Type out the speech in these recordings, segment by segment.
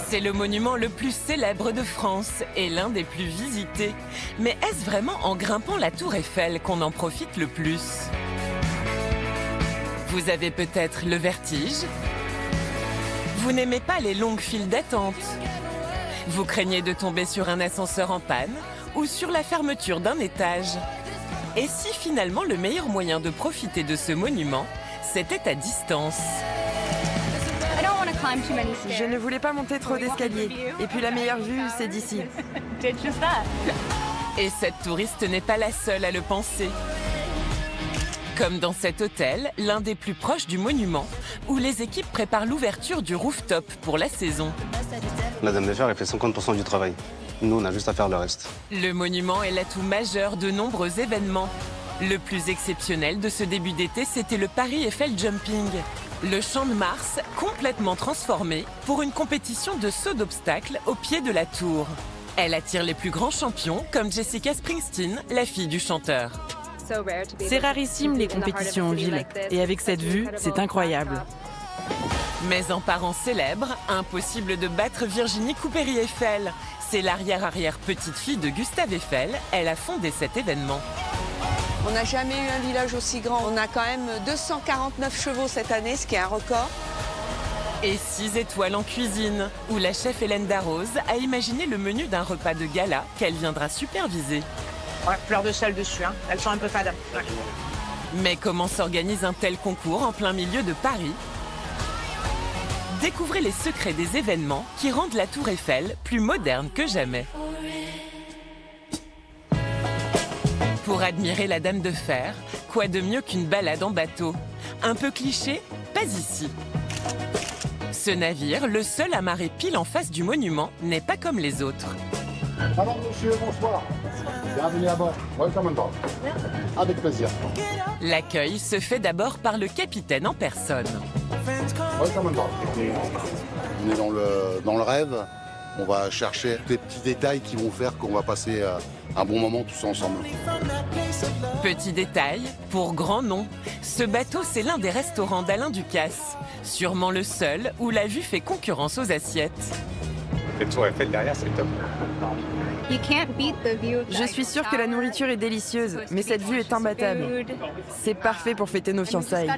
C'est le monument le plus célèbre de France et l'un des plus visités. Mais est-ce vraiment en grimpant la tour Eiffel qu'on en profite le plus? Vous avez peut-être le vertige? Vous n'aimez pas les longues files d'attente? Vous craignez de tomber sur un ascenseur en panne ou sur la fermeture d'un étage? Et si finalement le meilleur moyen de profiter de ce monument, c'était à distance? Je ne voulais pas monter trop d'escaliers. Et puis la meilleure vue, c'est d'ici. Et cette touriste n'est pas la seule à le penser. Comme dans cet hôtel, l'un des plus proches du monument, où les équipes préparent l'ouverture du rooftop pour la saison. La Dame de Fer, elle fait 50% du travail. Nous, on a juste à faire le reste. Le monument est l'atout majeur de nombreux événements. Le plus exceptionnel de ce début d'été, c'était le Paris Eiffel Jumping. Le Champ de Mars, complètement transformé pour une compétition de saut d'obstacles au pied de la tour. Elle attire les plus grands champions, comme Jessica Springsteen, la fille du chanteur. C'est rarissime les compétitions en ville. Et avec cette vue, c'est incroyable. Mais en parent célèbre, impossible de battre Virginie Coupéry-Eiffel. C'est l'arrière-arrière-petite-fille de Gustave Eiffel. Elle a fondé cet événement. On n'a jamais eu un village aussi grand. On a quand même 249 chevaux cette année, ce qui est un record. Et 6 étoiles en cuisine, où la chef Hélène Darroze a imaginé le menu d'un repas de gala qu'elle viendra superviser. Ouais, fleur de sel dessus, hein. Elles sont un peu fades. Ouais. Mais comment s'organise un tel concours en plein milieu de Paris? Découvrez les secrets des événements qui rendent la tour Eiffel plus moderne que jamais. Pour admirer la Dame de Fer, quoi de mieux qu'une balade en bateau? Un peu cliché? Pas ici. Ce navire, le seul amarré pile en face du monument, n'est pas comme les autres. Alors monsieur, bonsoir. Bienvenue à bord. Welcome on board. Avec plaisir. L'accueil se fait d'abord par le capitaine en personne. Welcome on board. On est dans le rêve. On va chercher des petits détails qui vont faire qu'on va passer un bon moment tous ensemble. Petit détail, pour grand nom, ce bateau c'est l'un des restaurants d'Alain Ducasse. Sûrement le seul où la vue fait concurrence aux assiettes. Et le tour Eiffel derrière, c'est top. Je suis sûre que la nourriture est délicieuse, mais cette vue est imbattable. C'est parfait pour fêter nos fiançailles.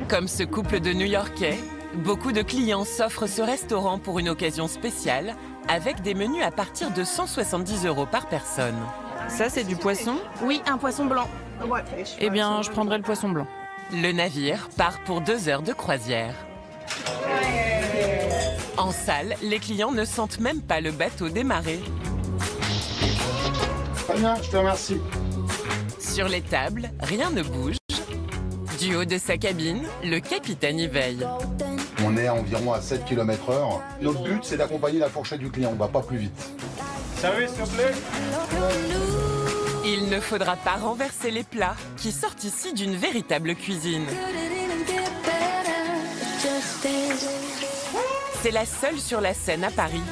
Comme ce couple de New-Yorkais, beaucoup de clients s'offrent ce restaurant pour une occasion spéciale, avec des menus à partir de 170 € par personne. Ça, c'est du poisson? Oui, un poisson blanc. Eh bien, je prendrai le poisson blanc. Le navire part pour 2 heures de croisière. En salle, les clients ne sentent même pas le bateau démarrer. Très bien, je te remercie. Sur les tables, rien ne bouge. Du haut de sa cabine, le capitaine y veille. On est environ à 7 km/h. Notre but, c'est d'accompagner la fourchette du client. On ne va pas plus vite. Service, s'il vous plaît. Il ne faudra pas renverser les plats qui sortent ici d'une véritable cuisine. C'est la seule sur la Seine à Paris.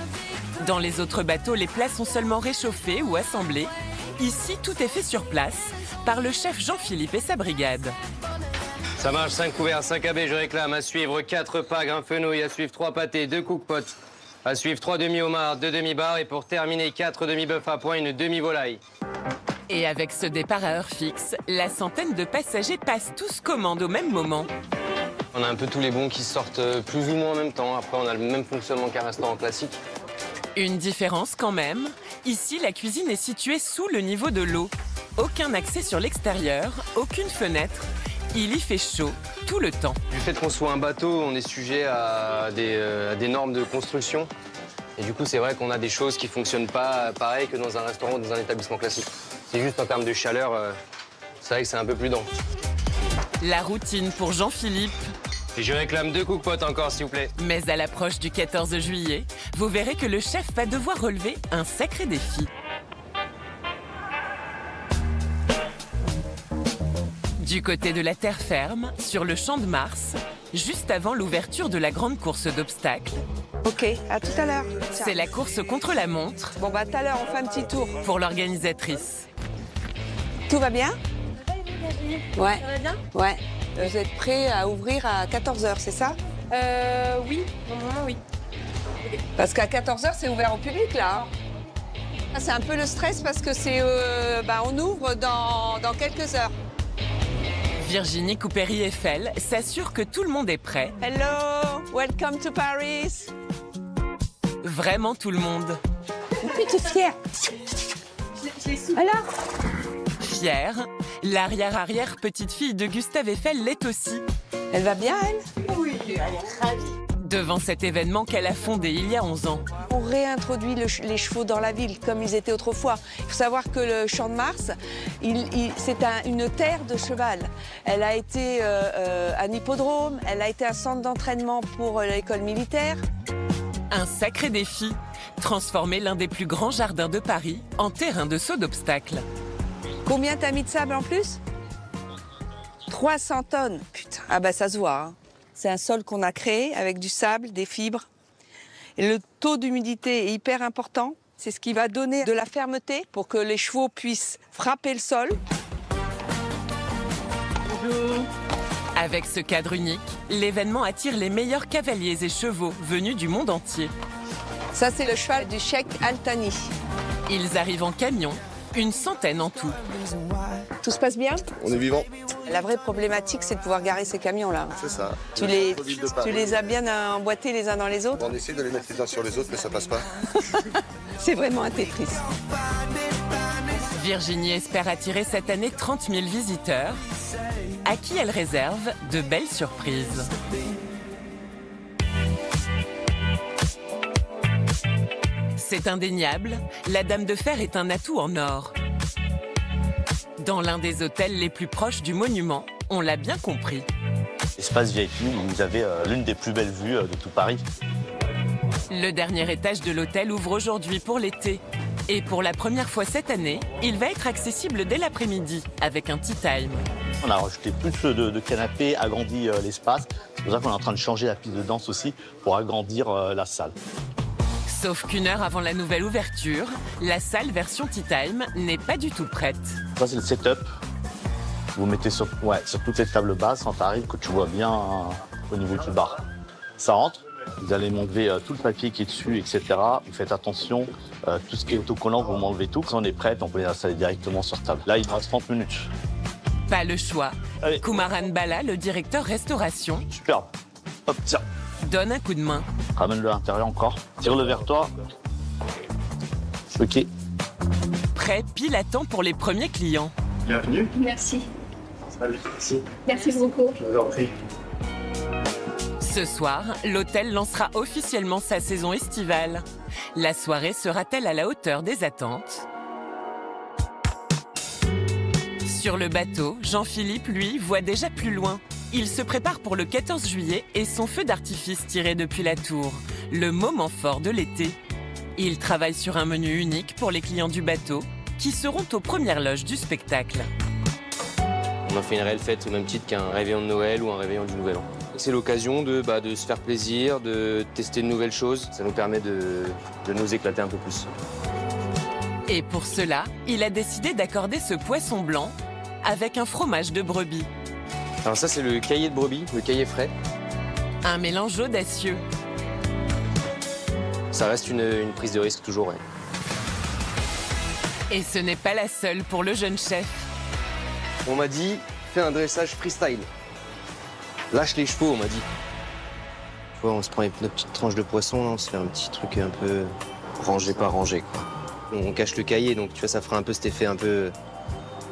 Dans les autres bateaux, les plats sont seulement réchauffés ou assemblés. Ici, tout est fait sur place par le chef Jean-Philippe et sa brigade. Ça marche, 5 couverts, 5 AB, je réclame. À suivre 4 pagres, un fenouil, à suivre 3 pâtés, 2 cookpots. À suivre 3 demi-homards, 2 demi-bars et pour terminer 4 demi-bœufs à point, une demi-volaille. Et avec ce départ à heure fixe, la centaine de passagers passent tous commande au même moment. On a un peu tous les bons qui sortent plus ou moins en même temps. Après, on a le même fonctionnement qu'un restaurant classique. Une différence quand même. Ici, la cuisine est située sous le niveau de l'eau. Aucun accès sur l'extérieur, aucune fenêtre. Il y fait chaud tout le temps. Du fait qu'on soit un bateau, on est sujet à des normes de construction. Et du coup, c'est vrai qu'on a des choses qui ne fonctionnent pas pareil que dans un restaurant ou dans un établissement classique. C'est juste en termes de chaleur, c'est vrai que c'est un peu plus dense. La routine pour Jean-Philippe. Et je réclame 2 cookpots encore, s'il vous plaît. Mais à l'approche du 14 juillet, vous verrez que le chef va devoir relever un sacré défi. Du côté de la terre ferme, sur le Champ de Mars, juste avant l'ouverture de la grande course d'obstacles, Ok, à tout à l'heure. c'est la course contre la montre Bon, bah, tout à l'heure, on fait un petit tour. pour l'organisatrice. Tout va bien? Ouais. Ça va bien? Ouais. Vous êtes prêts à ouvrir à 14 h, c'est ça? Oui, normalement oui. Parce qu'à 14h, c'est ouvert au public, là. Hein. C'est un peu le stress parce que on ouvre dans quelques heures. Virginie Coupéry-Eiffel s'assure que tout le monde est prêt. Hello, welcome to Paris. Vraiment tout le monde. Oui, tu es fière. Alors? Fière, l'arrière-arrière petite-fille de Gustave Eiffel l'est aussi. Elle va bien, elle? Oui, elle est ravie. Devant cet événement qu'elle a fondé il y a 11 ans. On réintroduit les chevaux dans la ville, comme ils étaient autrefois. Il faut savoir que le Champ de Mars, c'est une terre de cheval. Elle a été un hippodrome, elle a été un centre d'entraînement pour l'école militaire. Un sacré défi, transformer l'un des plus grands jardins de Paris en terrain de saut d'obstacles. Combien t'as mis de sable en plus? 300 tonnes. Putain, ah bah ça se voit. Hein. C'est un sol qu'on a créé avec du sable, des fibres. Et le taux d'humidité est hyper important. C'est ce qui va donner de la fermeté pour que les chevaux puissent frapper le sol. Bonjour. Avec ce cadre unique, l'événement attire les meilleurs cavaliers et chevaux venus du monde entier. Ça, c'est le cheval du Cheikh Al Thani. Ils arrivent en camion, une centaine en tout. Tout se passe bien? On est vivant. La vraie problématique, c'est de pouvoir garer ces camions-là. C'est ça. Tu les as bien emboîtés les uns dans les autres? On essaie de les mettre les uns sur les autres, mais ça passe pas. C'est vraiment un Tetris. Virginie espère attirer cette année 30 000 visiteurs, à qui elle réserve de belles surprises. C'est indéniable, la Dame de Fer est un atout en or. Dans l'un des hôtels les plus proches du monument, on l'a bien compris. Espace VIP, vous avez l'une des plus belles vues de tout Paris. Le dernier étage de l'hôtel ouvre aujourd'hui pour l'été. Et pour la première fois cette année, il va être accessible dès l'après-midi, avec un tea time. On a rajouté plus de canapés, agrandi l'espace. C'est pour ça qu'on est en train de changer la piste de danse aussi, pour agrandir la salle. Sauf qu'une heure avant la nouvelle ouverture, la salle version tea time n'est pas du tout prête. Ça, c'est le setup. Vous mettez sur toutes les tables basses, quand tu arrives, que tu vois bien au niveau du bar. Ça rentre. Vous allez m'enlever tout le papier qui est dessus, etc. Vous faites attention, tout ce qui est autocollant, vous m'enlevez tout. Quand on est prêt, on peut les installer directement sur table. Là, il reste 30 minutes. Pas le choix. Allez. Kumaran Bala, le directeur restauration, Superbe. Hop, tiens. donne un coup de main. Ramène-le à l'intérieur encore. Tire-le vers toi. OK. Prêt pile à temps pour les premiers clients. Bienvenue. Merci. Salut. Merci. Merci beaucoup. Je vous en prie. Ce soir, l'hôtel lancera officiellement sa saison estivale. La soirée sera-t-elle à la hauteur des attentes? Sur le bateau, Jean-Philippe, lui, voit déjà plus loin. Il se prépare pour le 14 juillet et son feu d'artifice tiré depuis la tour, le moment fort de l'été. Il travaille sur un menu unique pour les clients du bateau, qui seront aux premières loges du spectacle. On a fait une réelle fête au même titre qu'un réveillon de Noël ou un réveillon du Nouvel An. C'est l'occasion de se faire plaisir, de tester de nouvelles choses. Ça nous permet de nous éclater un peu plus. Et pour cela, il a décidé d'accorder ce poisson blanc avec un fromage de brebis. Alors ça, c'est le caillé de brebis, le caillé frais. Un mélange audacieux. Ça reste une prise de risque toujours, ouais. Et ce n'est pas la seule pour le jeune chef. On m'a dit, fais un dressage freestyle. Lâche les chevaux, on m'a dit. Tu vois, on se prend notre petite tranche de poisson, là, on se fait un petit truc un peu rangé par rangé, quoi. On cache le caillé, donc tu vois, ça fera un peu cet effet un peu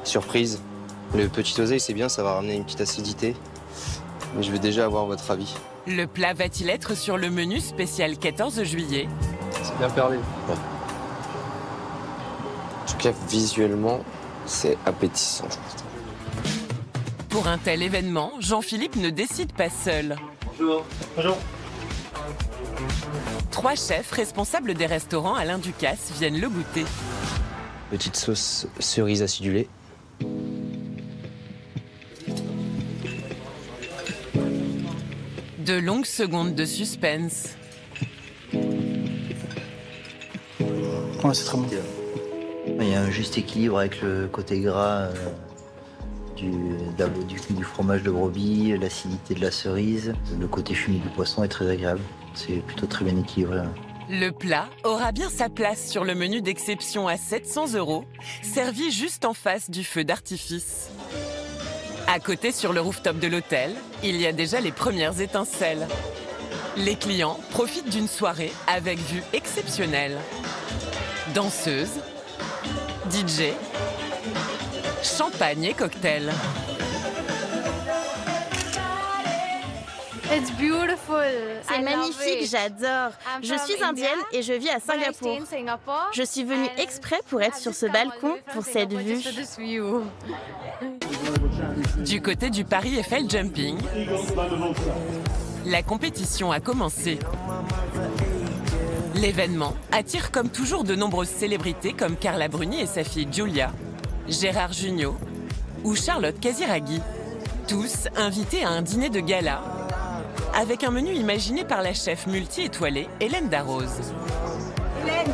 surprise. Le petit oseille, c'est bien, ça va ramener une petite acidité. Mais je veux déjà avoir votre avis. Le plat va-t-il être sur le menu spécial 14 juillet? C'est bien perlé. Ouais. En tout cas, visuellement, c'est appétissant. Pour un tel événement, Jean-Philippe ne décide pas seul. Bonjour. Bonjour. 3 chefs responsables des restaurants Alain Ducasse viennent le goûter. Petite sauce cerise acidulée. De longues secondes de suspense. Ouais, c'est très bon. Il y a un juste équilibre avec le côté gras du fromage de brebis, l'acidité de la cerise. Le côté fumé du poisson est très agréable. C'est plutôt très bien équilibré. Le plat aura bien sa place sur le menu d'exception à 700 €, servi juste en face du feu d'artifice. À côté, sur le rooftop de l'hôtel, il y a déjà les premières étincelles. Les clients profitent d'une soirée avec vue exceptionnelle. Danseuses, DJ, champagne et cocktails. C'est magnifique, j'adore. Je suis indienne et je vis à Singapour. Je suis venue exprès pour être sur ce balcon, pour cette vue. Du côté du Paris Eiffel Jumping, la compétition a commencé. L'événement attire comme toujours de nombreuses célébrités comme Carla Bruni et sa fille Giulia, Gérard Jugnot ou Charlotte Casiraghi. Tous invités à un dîner de gala avec un menu imaginé par la chef multi-étoilée Hélène Darroze. Hélène,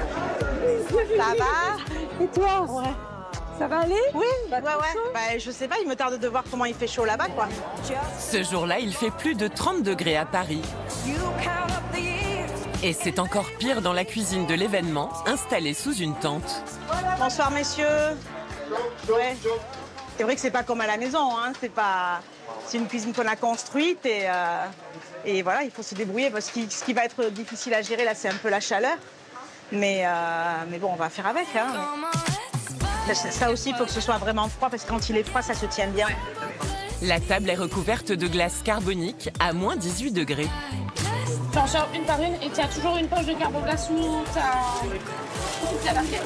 ça va? Et toi? Ouais. Ça va aller? Oui, ouais. Bah, je sais pas, il me tarde de voir comment il fait chaud là-bas, quoi. Ce jour-là, il fait plus de 30 degrés à Paris. Et c'est encore pire dans la cuisine de l'événement, installée sous une tente. Bonsoir, messieurs. Ouais. C'est vrai que c'est pas comme à la maison, hein. C'est une cuisine qu'on a construite et voilà, il faut se débrouiller parce que ce qui va être difficile à gérer là, c'est un peu la chaleur. Mais bon, on va faire avec, hein. Ça aussi, il faut que ce soit vraiment froid parce que quand il est froid, ça se tient bien. La table est recouverte de glace carbonique à moins 18 degrés. T'en sors une par une et tu as toujours une poche de carboglace ou t'as la barquette.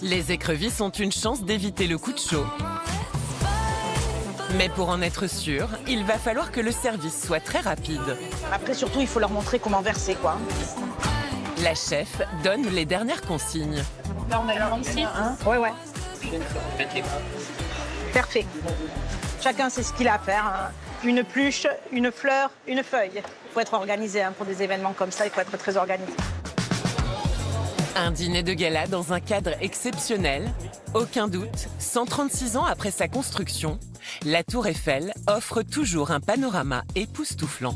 Les écrevisses ont une chance d'éviter le coup de chaud. Mais pour en être sûr, il va falloir que le service soit très rapide. Après, surtout, il faut leur montrer comment verser, quoi. La chef donne les dernières consignes. Là, on a le ici. Ouais. Parfait. Chacun sait ce qu'il a à faire, hein. Une pluche, une fleur, une feuille. Il faut être organisé, hein, pour des événements comme ça, il faut être très organisé. Un dîner de gala dans un cadre exceptionnel. Aucun doute, 136 ans après sa construction, la Tour Eiffel offre toujours un panorama époustouflant.